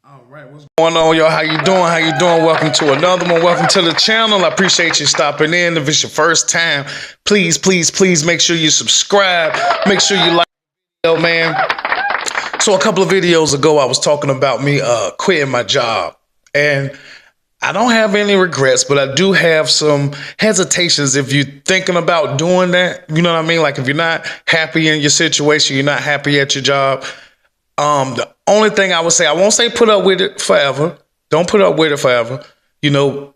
All right, what's going on, y'all? How you doing? How you doing? Welcome to another one. Welcome to the channel. I appreciate you stopping in. If it's your first time, please, please, please make sure you subscribe. Make sure you like the video, man. So a couple of videos ago, I was talking about me quitting my job, and I don't have any regrets, but I do have some hesitations if you're thinking about doing that. You know what I mean? Like if you're not happy in your situation, you're not happy at your job. The only thing I would say, I won't say put up with it forever. Don't put up with it forever. You know,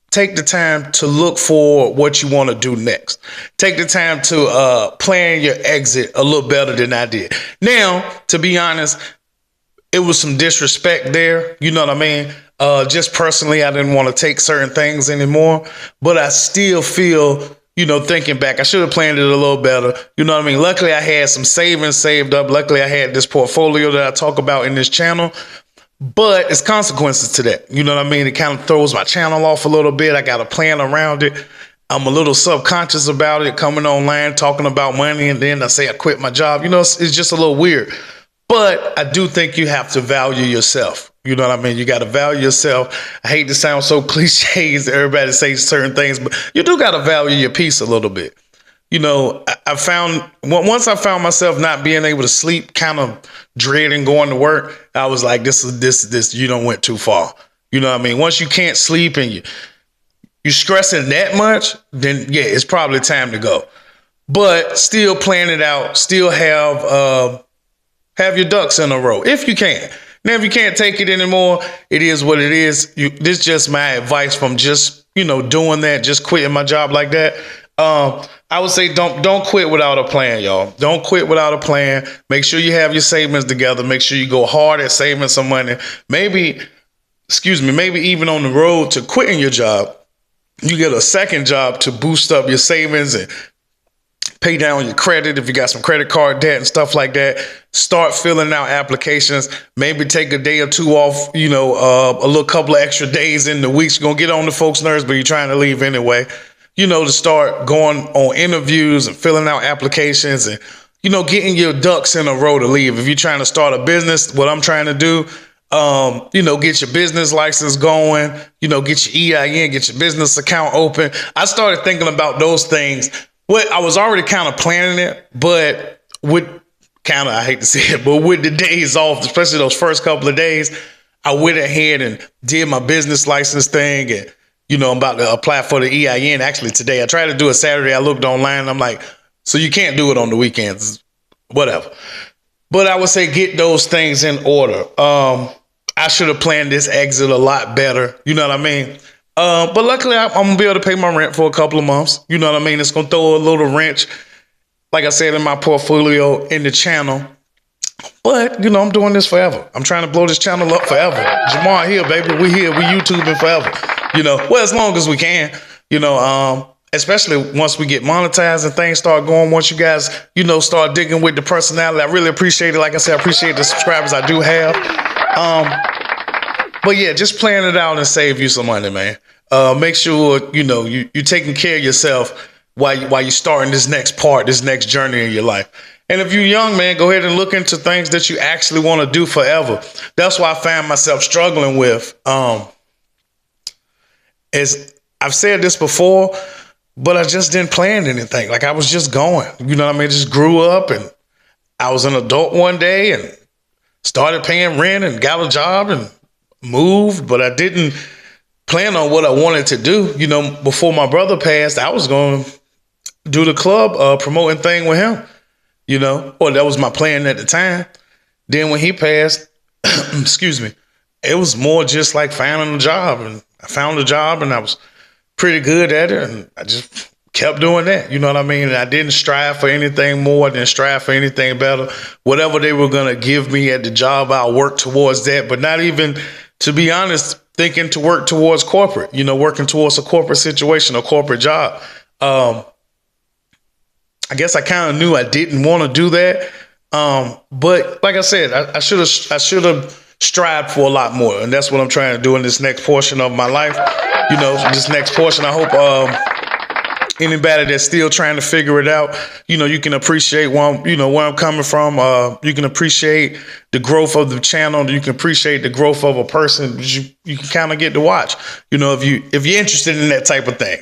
take the time to look for what you want to do next. Take the time to plan your exit a little better than I did. Now, to be honest, it was some disrespect there. You know what I mean? Just personally, I didn't want to take certain things anymore, but I still feel, you know, thinking back, I should have planned it a little better. You know what I mean? Luckily, I had some savings saved up. Luckily, I had this portfolio that I talk about in this channel, but it's consequences to that. You know what I mean? It kind of throws my channel off a little bit. I got a plan around it. I'm a little subconscious about it, coming online, talking about money, and then I say I quit my job. You know, it's just a little weird. But I do think you have to value yourself. You know what I mean? You got to value yourself. I hate to sound so cliches to everybody say certain things, but you do got to value your peace a little bit. You know, I found once I found myself not being able to sleep, kind of dreading going to work, I was like, this, you don't went too far. You know what I mean? Once you can't sleep and you're stressing that much, then yeah, it's probably time to go. But still plan it out, still have your ducks in a row if you can. Now, if you can't take it anymore, it is what it is. This is just my advice from just, you know, doing that, just quitting my job like that. I would say don't quit without a plan, y'all. Don't quit without a plan. Make sure you have your savings together. Make sure you go hard at saving some money. Maybe even on the road to quitting your job, you get a second job to boost up your savings and pay down your credit if you got some credit card debt and stuff like that. Start filling out applications. Maybe take a day or two off, you know, a little couple of extra days in the weeks. You're going to get on the folks' nerves, but you're trying to leave anyway. You know, to start going on interviews and filling out applications and, you know, getting your ducks in a row to leave. If you're trying to start a business, what I'm trying to do, you know, get your business license going, you know, get your EIN, get your business account open. I started thinking about those things. Well, I was already kind of planning it, but I hate to say it, but with the days off, especially those first couple of days, I went ahead and did my business license thing. And, you know, I'm about to apply for the EIN actually today. I tried to do it Saturday. I looked online. And I'm like, so you can't do it on the weekends, whatever. But I would say get those things in order. I should have planned this exit a lot better. You know what I mean? But luckily, I'm going to be able to pay my rent for a couple of months. You know what I mean? It's going to throw a little wrench, like I said, in my portfolio, in the channel. But, you know, I'm doing this forever. I'm trying to blow this channel up forever. Jamar here, baby. We here. We YouTubing forever. You know, well, as long as we can. You know, especially once we get monetized and things start going. Once you guys, you know, start digging with the personality. I really appreciate it. Like I said, I appreciate the subscribers I do have. But yeah, just plan it out and save you some money, man. Make sure, you know, you're taking care of yourself while you're starting this next part, this next journey in your life. And if you're young, man, go ahead and look into things that you actually want to do forever. That's why I found myself struggling with, is I've said this before, but I just didn't plan anything. Like I was just going, you know what I mean? Just grew up and I was an adult one day and started paying rent and got a job and moved, but I didn't plan on what I wanted to do. You know, before my brother passed, I was going to do the club promoting thing with him, you know, or that was my plan at the time. Then when he passed, excuse me, it was more just like finding a job, and I found a job and I was pretty good at it. And I just kept doing that. You know what I mean? And I didn't strive for anything more. I didn't strive for anything better. Whatever they were going to give me at the job, I'll work towards that, but not even, to be honest, thinking to work towards corporate, you know, working towards a corporate situation, a corporate job. I guess I kind of knew I didn't want to do that. But like I said, I should have strived for a lot more. And that's what I'm trying to do in this next portion of my life. You know, this next portion, I hope Anybody that's still trying to figure it out, you can appreciate where I'm coming from. You can appreciate the growth of the channel. You can appreciate the growth of a person. You can kind of get to watch, if you're interested in that type of thing.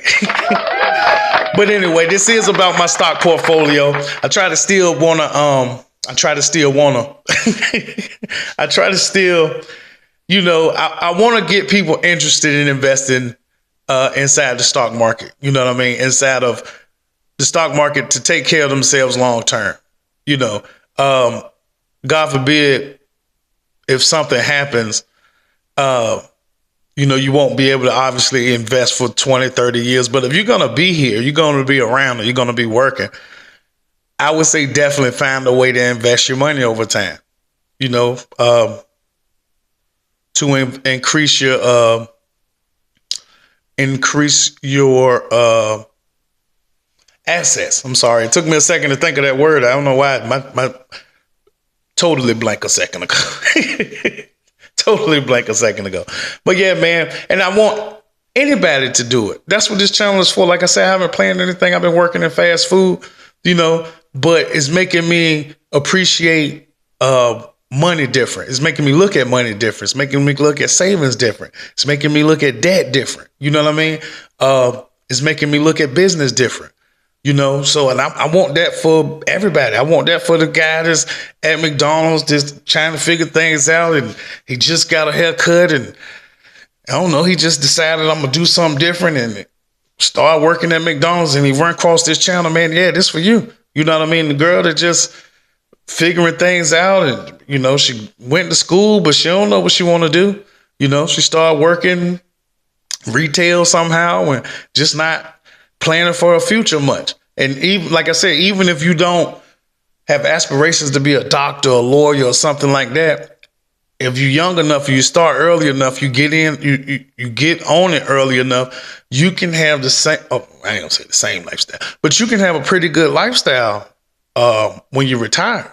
But anyway, this is about my stock portfolio. I try to still, I want to get people interested in investing inside the stock market. You know what I mean? Inside of the stock market to take care of themselves long term. God forbid if something happens, you won't be able to obviously invest for 20, 30 years. But if you're going to be here, you're going to be around, or you're going to be working, I would say definitely find a way to invest your money over time, to increase your assets. I'm sorry. It took me a second to think of that word. I don't know why. My totally blank a second ago. Totally blank a second ago. But yeah, man. And I want anybody to do it. That's what this channel is for. Like I said, I haven't planned anything. I've been working in fast food, but it's making me appreciate money different. It's making me look at money different. It's making me look at savings different. It's making me look at debt different. You know what I mean? It's making me look at business different. So, and I want that for everybody. I want that for the guy that's at McDonald's just trying to figure things out, and he just got a haircut, and I don't know, he just decided I'm going to do something different and start working at McDonald's, and he run across this channel, man. Yeah, this for you. You know what I mean? The girl that just figuring things out, and, she went to school, but she don't know what she want to do. She started working retail somehow and just not planning for a future much. And even, like I said, even if you don't have aspirations to be a doctor, a lawyer, or something like that, if you're young enough, you start early enough, you get in, you get on it early enough, you can have the same, I ain't gonna say the same lifestyle, but you can have a pretty good lifestyle when you retire.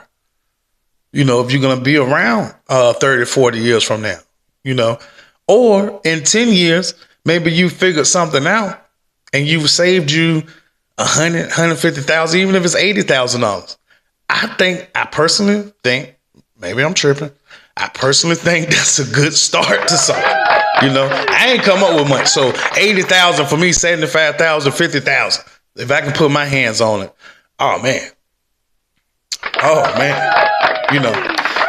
If you're going to be around 30, 40 years from now, or in 10 years, maybe you figured something out and you've saved you $100,000, $150,000, even if it's $80,000. I personally think, maybe I'm tripping, I personally think that's a good start to something. I ain't come up with much. So 80,000 for me, 75,000, 50,000. If I can put my hands on it, oh man.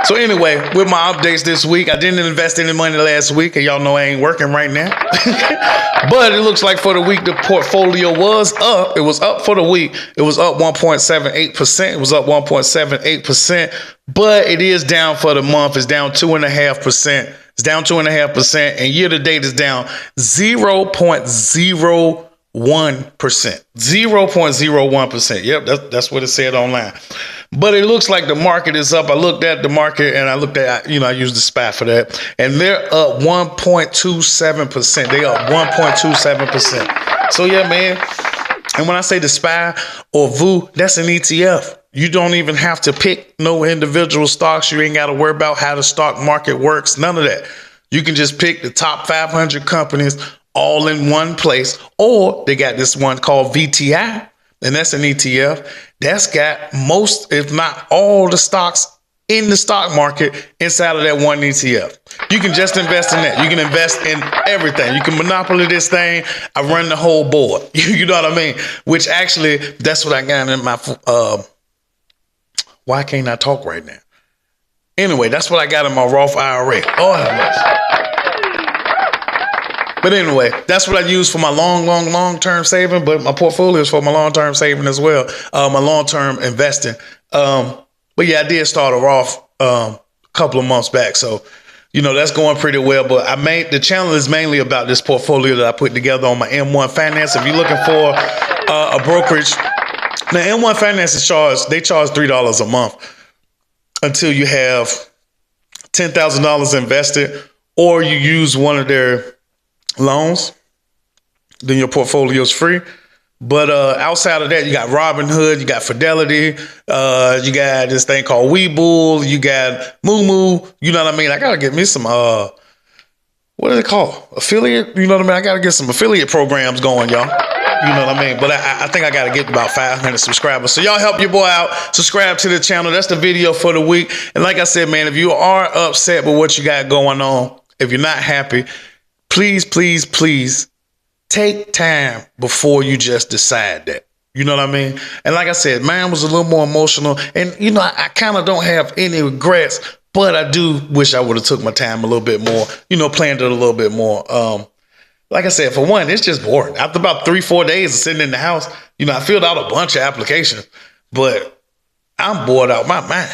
So anyway, with my updates this week, I didn't invest any money last week, and y'all know I ain't working right now. But it looks like for the week, the portfolio was up. It was up for the week. It was up 1.78%. It was up 1.78%, but it is down for the month. It's down 2.5%. It's down 2.5%, and year to date is down 0.01%. 0.01%. Yep, that's what it said online. But it looks like the market is up. I looked at the market and I looked at, I used the SPY for that. And they're up 1.27%. They up 1.27%. So yeah, man. And when I say the SPY or VOO, that's an ETF. You don't even have to pick no individual stocks. You ain't got to worry about how the stock market works. None of that. You can just pick the top 500 companies all in one place. Or they got this one called VTI. And that's an ETF that's got most, if not all, the stocks in the stock market inside of that one ETF. You can just invest in that. You can invest in everything. You can monopoly this thing. I run the whole board. You know what I mean? Which actually, that's what I got in my, why can't I talk right now? Anyway, that's what I got in my Roth IRA. Oh, how much? But anyway, that's what I use for my long-term saving. But my portfolio is for my long-term saving as well. My long-term investing. But yeah, I did start a Roth a couple of months back. So, that's going pretty well. But the channel is mainly about this portfolio that I put together on my M1 Finance. If you're looking for a brokerage, now M1 Finance they charge $3 a month until you have $10,000 invested, or you use one of their loans, then your portfolio is free. But outside of that, you got Robinhood, you got Fidelity, you got this thing called Webull, you got Moomoo. You know what I mean? I gotta get me some what do they call affiliate? You know what I mean? I gotta get some affiliate programs going, y'all. You know what I mean? But I think I got to get about 500 subscribers. So y'all help your boy out. Subscribe to the channel. That's the video for the week. And like I said, man, if you are upset with what you got going on, if you're not happy, please, please, please take time before you just decide that. You know what I mean? And like I said, mine was a little more emotional. And, you know, I kind of don't have any regrets, but I do wish I would have took my time a little bit more, you know, planned it a little bit more. Like I said, for one, it's just boring. After about 3-4 days of sitting in the house, you know, I filled out a bunch of applications, but I'm bored out my mind.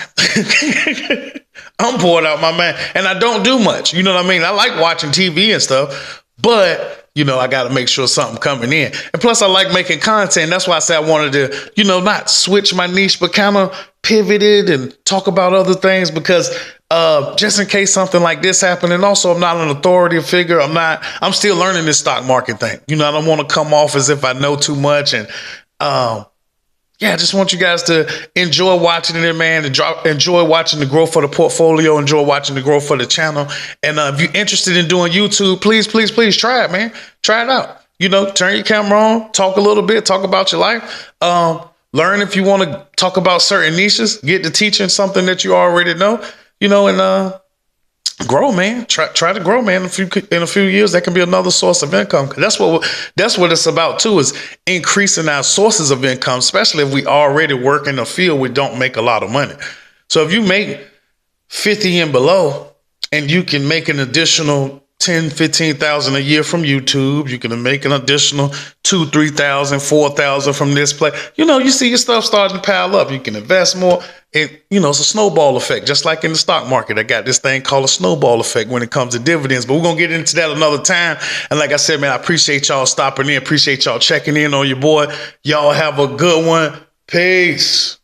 I'm bored out my mind. And I don't do much. You know what I mean? I like watching TV and stuff, but you know, I got to make sure something coming in. And plus I like making content. That's why I said I wanted to, you know, not switch my niche, but kind of pivoted and talk about other things because just in case something like this happened. And also I'm not an authority figure. I'm still learning this stock market thing. You know, I don't want to come off as if I know too much. And yeah, I just want you guys to enjoy watching it, man. Enjoy watching the growth of the portfolio. Enjoy watching the growth of the channel. And if you're interested in doing YouTube, please, please, please try it, man. Try it out. You know, turn your camera on, talk a little bit, talk about your life. Learn if you want to talk about certain niches. Get to teaching something that you already know. You know, and grow, man. Try to grow, man. In a few years, that can be another source of income. That's what it's about too, is increasing our sources of income, especially if we already work in a field we don't make a lot of money. So if you make 50 and below, and you can make an additional 10, 15,000 a year from YouTube, you can make an additional 2, 3,000, 4,000 from this play. You know, you see your stuff starting to pile up. You can invest more. And, you know, it's a snowball effect, just like in the stock market. I got this thing called a snowball effect when it comes to dividends, but we're going to get into that another time. And like I said, man, I appreciate y'all stopping in. Appreciate y'all checking in on your boy. Y'all have a good one. Peace.